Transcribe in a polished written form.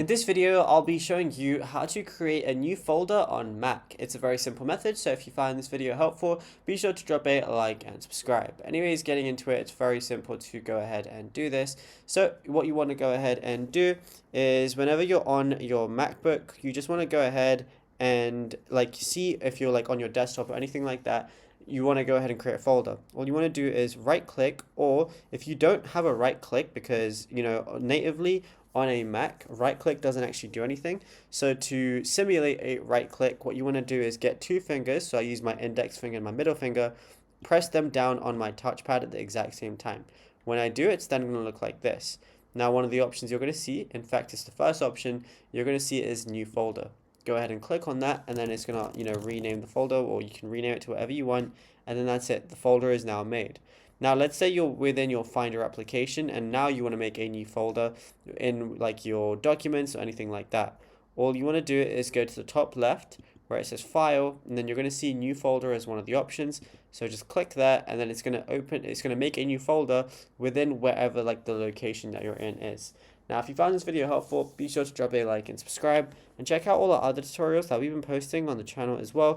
In this video, I'll be showing you how to create a new folder on Mac. It's a very simple method, so if you find this video helpful, be sure to drop a like and subscribe. Anyways, getting into it, it's very simple to go ahead and do this. So what you want to go ahead and do is whenever you're on your MacBook, you just want to go ahead and see if you're on your desktop or anything like that, you want to go ahead and create a folder. All you want to do is right click, or if you don't have a right click, because natively on a Mac, right click doesn't actually do anything. So to simulate a right click, what you want to do is get two fingers. So I use my index finger and my middle finger, press them down on my touchpad at the exact same time. When I do, it's then going to look like this. Now, one of the options you're going to see, in fact, it's the first option, you're going to see is new folder. Go ahead and click on that, and then it's going to, rename the folder, or you can rename it to whatever you want, and then that's it. The folder is now made. Now, let's say you're within your Finder application, and now you want to make a new folder in your documents or anything like that. All you want to do is go to the top left where it says File, and then you're going to see New Folder as one of the options. So just click that, and then it's going to make a new folder within wherever the location that you're in is. Now, if you found this video helpful, be sure to drop a like and subscribe, and check out all our other tutorials that we've been posting on the channel as well.